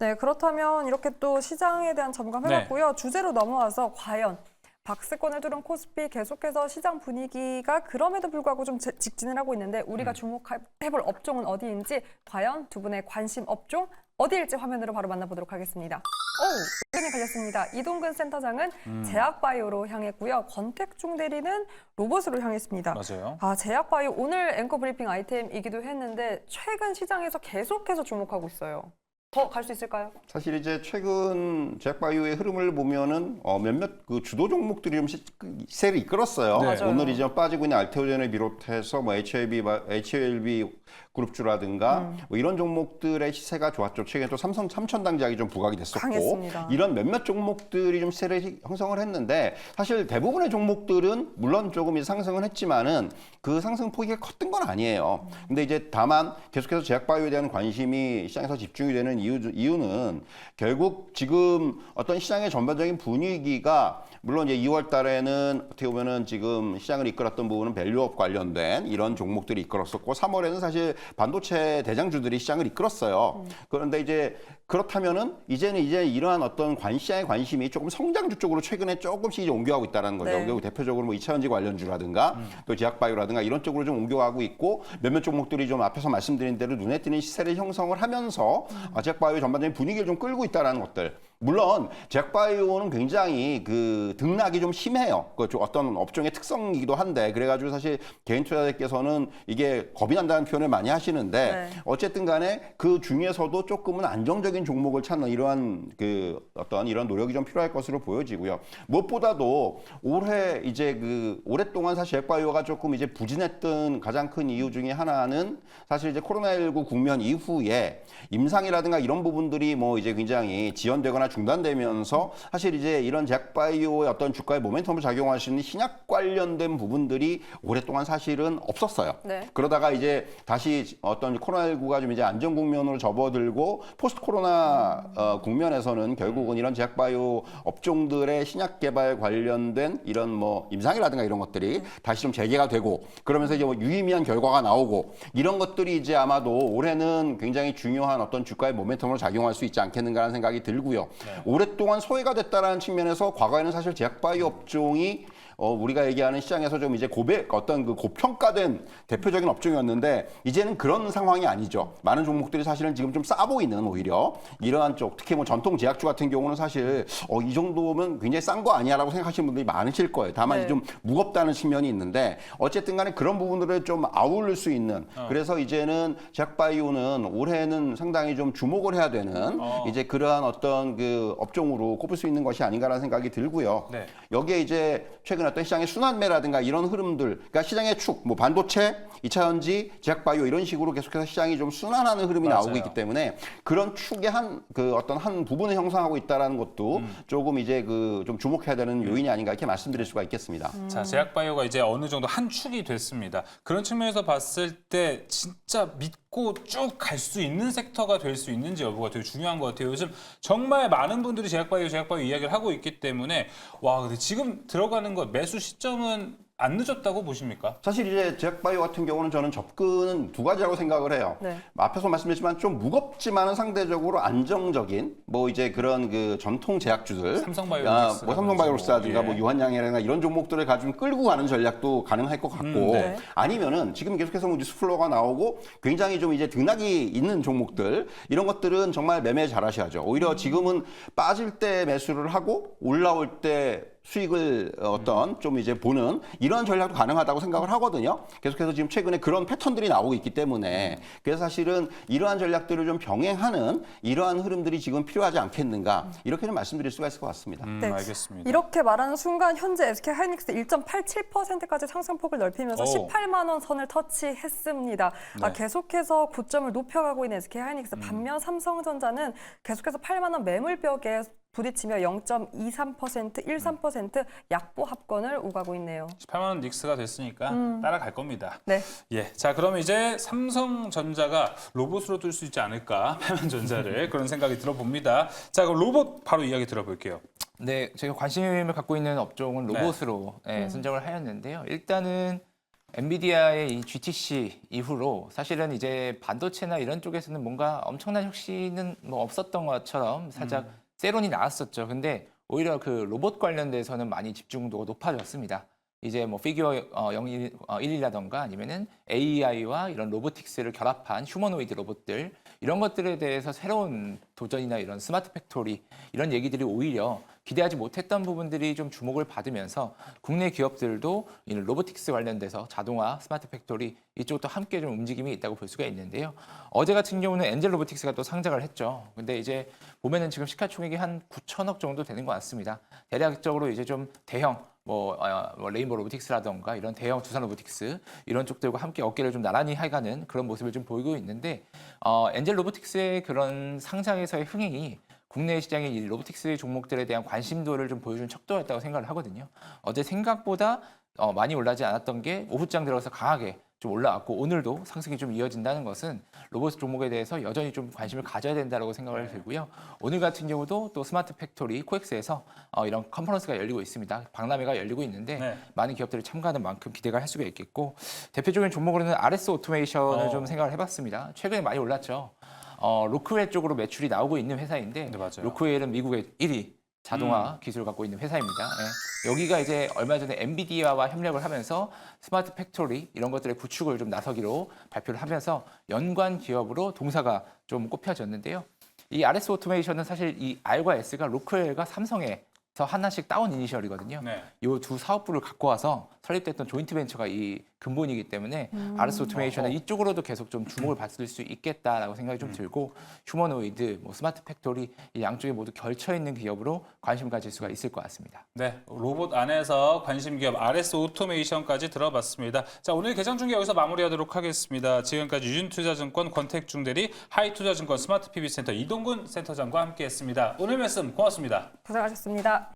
네, 그렇다면 이렇게 또 시장에 대한 점검해봤고요. 주제로 넘어와서 과연 박스권을 뚫은 코스피 계속해서 시장 분위기가 그럼에도 불구하고 좀 직진을 하고 있는데 우리가 주목해볼 업종은 어디인지 과연 두 분의 관심 업종 어디일지 화면으로 바로 만나보도록 하겠습니다. 의견이 갈렸습니다. 이동근 센터장은 제약바이오로 향했고요. 권택중 대리는 로봇으로 향했습니다. 맞아요. 제약바이오 오늘 앵커 브리핑 아이템이기도 했는데 최근 시장에서 계속해서 주목하고 있어요. 더 갈 수 있을까요? 사실 이제 최근 제약바이오의 흐름을 보면은 몇몇 그 주도 종목들이 좀 시세를 이끌었어요. 네. 맞아요. 오늘 이제 빠지고 있는 알테오젠을 비롯해서 뭐 HLB 그룹주라든가 뭐 이런 종목들의 시세가 좋았죠. 최근에 또 삼성 삼천당작이 좀 부각이 됐었고 강했습니다. 이런 몇몇 종목들이 좀 시세를 형성을 했는데 사실 대부분의 종목들은 물론 조금 이제 상승은 했지만은 그 상승 폭이 컸던 건 아니에요. 근데 이제 다만 계속해서 제약바이오에 대한 관심이 시장에서 집중이 되는 이유는 결국 지금 어떤 시장의 전반적인 분위기가 물론 이제 2월 달에는 어떻게 보면은 지금 시장을 이끌었던 부분은 밸류업 관련된 이런 종목들이 이끌었었고 3월에는 사실 반도체 대장주들이 시장을 이끌었어요. 그런데 이제 그렇다면은 이제는 이러한 어떤 시장의 관심이 조금 성장주 쪽으로 최근에 조금씩 이제 옮겨가고 있다는 거죠. 네. 결국 대표적으로 뭐 2차전지 관련주라든가 또 제약바이오라든가 이런 쪽으로 좀 옮겨가고 있고 몇몇 종목들이 좀 앞에서 말씀드린 대로 눈에 띄는 시세를 형성을 하면서 제약바이오 전반적인 분위기를 좀 끌고 있다는 것들. 물론 제약바이오는 굉장히 그 등락이 좀 심해요. 그 어떤 업종의 특성이기도 한데 그래가지고 사실 개인 투자자께서는 이게 겁이 난다는 표현을 많이 하시는데 네. 어쨌든 간에 그 중에서도 조금은 안정적인 종목을 찾는 이러한 그 어떤 이런 노력이 좀 필요할 것으로 보여지고요. 무엇보다도 오랫동안 사실 제약바이오가 조금 이제 부진했던 가장 큰 이유 중에 하나는 사실 이제 코로나19 국면 이후에 임상이라든가 이런 부분들이 뭐 이제 굉장히 지연되거나 중단되면서 사실 이제 이런 제약바이오의 어떤 주가의 모멘텀을 작용할 수 있는 신약 관련된 부분들이 오랫동안 사실은 없었어요. 네. 그러다가 이제 다시 어떤 코로나19가 좀 이제 안정 국면으로 접어들고 포스트 코로나 국면에서는 결국은 이런 제약바이오 업종들의 신약 개발 관련된 이런 뭐 임상이라든가 이런 것들이 다시 좀 재개가 되고 그러면서 이제 뭐 유의미한 결과가 나오고 이런 것들이 이제 아마도 올해는 굉장히 중요한 어떤 주가의 모멘텀으로 작용할 수 있지 않겠는가라는 생각이 들고요. 오랫동안 소외가 됐다라는 측면에서 과거에는 사실 제약바이오 업종이 우리가 얘기하는 시장에서 좀 이제 어떤 그 고평가된 대표적인 업종이었는데 이제는 그런 상황이 아니죠. 많은 종목들이 사실은 지금 좀 싸 보이는 오히려 이러한 쪽 특히 뭐 전통 제약주 같은 경우는 사실 이 정도면 굉장히 싼 거 아니야라고 생각하시는 분들이 많으실 거예요. 다만 네. 좀 무겁다는 측면이 있는데 어쨌든 간에 그런 부분들을 좀 아울릴 수 있는 그래서 이제는 제약바이오는 올해는 상당히 좀 주목을 해야 되는 이제 그러한 어떤 그 업종으로 꼽을 수 있는 것이 아닌가라는 생각이 들고요. 네. 여기에 이제 최근 어떤 시장의 순환매라든가 이런 흐름들, 그러니까 시장의 축, 뭐 반도체, 2차전지, 제약바이오 이런 식으로 계속해서 시장이 좀 순환하는 흐름이 맞아요. 나오고 있기 때문에 그런 축의 어떤 한 부분을 형성하고 있다라는 것도 조금 이제 좀 주목해야 되는 요인이 아닌가 이렇게 말씀드릴 수가 있겠습니다. 자, 제약바이오가 이제 어느 정도 한 축이 됐습니다. 그런 측면에서 봤을 때 진짜 믿고 쭉 갈 수 있는 섹터가 될 수 있는지 여부가 되게 중요한 것 같아요. 요즘 정말 많은 분들이 제약바이오 이야기를 하고 있기 때문에 근데 지금 들어가는 것 매수 시점은 안 늦었다고 보십니까? 사실 이제 제약바이오 같은 경우는 저는 접근은 두 가지라고 생각을 해요. 네. 앞에서 말씀드렸지만 좀 무겁지만은 상대적으로 안정적인 뭐 이제 그런 그 전통 제약주들, 삼성바이오로직스라든지 뭐 삼성바이오로직스라든가 뭐, 뭐 유한양이라든가 이런 종목들을 가지고 끌고 가는 전략도 가능할 것 같고 네. 아니면은 지금 계속해서 뉴스플로우가 나오고 굉장히 좀 이제 등락이 있는 종목들 이런 것들은 정말 매매 잘하셔야죠. 오히려 지금은 빠질 때 매수를 하고 올라올 때 수익을 좀 이제 보는 이런 전략도 가능하다고 생각을 하거든요. 계속해서 지금 최근에 그런 패턴들이 나오고 있기 때문에 그래서 사실은 이러한 전략들을 좀 병행하는 이러한 흐름들이 지금 필요하지 않겠는가 이렇게 좀 말씀드릴 수가 있을 것 같습니다. 네. 알겠습니다. 이렇게 말하는 순간 현재 SK하이닉스 1.87%까지 상승폭을 넓히면서 오. 18만 원 선을 터치했습니다. 네. 계속해서 고점을 높여가고 있는 SK하이닉스 반면 삼성전자는 계속해서 8만 원 매물벽에 부딪히며 0.23%, 13% 약보 합권을 오가고 있네요. 18만 원 닉스가 됐으니까 따라갈 겁니다. 네. 예, 자 그러면 이제 삼성전자가 로봇으로 뜰 수 있지 않을까? 8만전자를 그런 생각이 들어봅니다. 자 그럼 로봇 바로 이야기 들어볼게요. 네, 제가 관심을 갖고 있는 업종은 로봇으로 선정을 하였는데요. 일단은 엔비디아의 이 GTC 이후로 사실은 이제 반도체나 이런 쪽에서는 뭔가 엄청난 혁신은 뭐 없었던 것처럼 살짝 세론이 나왔었죠. 근데 오히려 그 로봇 관련돼서는 많이 집중도가 높아졌습니다. 이제 뭐 피규어 11이라던가 아니면은 AI와 이런 로보틱스를 결합한 휴머노이드 로봇들 이런 것들에 대해서 새로운 도전이나 이런 스마트 팩토리 이런 얘기들이 오히려 기대하지 못했던 부분들이 좀 주목을 받으면서 국내 기업들도 이 로보틱스 관련돼서 자동화, 스마트 팩토리 이쪽도 함께 좀 움직임이 있다고 볼 수가 있는데요. 어제 같은 경우는 엔젤 로보틱스가 또 상장을 했죠. 근데 이제 보면은 지금 시가총액이 한 9천억 정도 되는 것 같습니다. 대략적으로 이제 좀 대형 뭐 레인보우 로보틱스라던가 이런 대형 두산 로보틱스 이런 쪽들과 함께 어깨를 좀 나란히 해가는 그런 모습을 좀 보이고 있는데 엔젤 로보틱스의 그런 상장에서의 흥행이 국내 시장의 이 로보틱스 종목들에 대한 관심도를 좀 보여준 척도였다고 생각을 하거든요. 어제 생각보다 많이 올라지 않았던 게 오후장 들어서 강하게 좀 올라왔고 오늘도 상승이 좀 이어진다는 것은 로봇 종목에 대해서 여전히 좀 관심을 가져야 된다고 생각을 들고요. 오늘 같은 경우도 또 스마트 팩토리 코엑스에서 이런 컨퍼런스가 열리고 있습니다. 박람회가 열리고 있는데 네. 많은 기업들이 참가하는 만큼 기대가 할 수가 있겠고 대표적인 종목으로는 RS 오토메이션을 좀 생각을 해봤습니다. 최근에 많이 올랐죠. 로크웰 쪽으로 매출이 나오고 있는 회사인데 네, 맞아요. 로크웰은 미국의 1위 자동화 기술을 갖고 있는 회사입니다. 예. 여기가 이제 얼마 전에 엔비디아와 협력을 하면서 스마트 팩토리 이런 것들의 구축을 좀 나서기로 발표를 하면서 연관 기업으로 동사가 좀 꼽혀졌는데요. 이 RS 오토메이션은 사실 이 R과 S가 로크웰과 삼성에서 하나씩 다운 이니셜이거든요. 네. 이 두 사업부를 갖고 와서 설립됐던 조인트 벤처가 이 근본이기 때문에 RS 오토메이션은 이쪽으로도 계속 좀 주목을 받을 수 있겠다라고 생각이 좀 들고 휴머노이드, 뭐 스마트 팩토리 이 양쪽에 모두 걸쳐 있는 기업으로 관심 가질 수가 있을 것 같습니다. 네, 로봇 안에서 관심 기업 RS 오토메이션까지 들어봤습니다. 자, 오늘 개장 중계 여기서 마무리하도록 하겠습니다. 지금까지 유진투자증권 권택중대리, 하이투자증권 스마트 PB센터 이동근 센터장과 함께했습니다. 오늘 말씀 고맙습니다. 고생하셨습니다.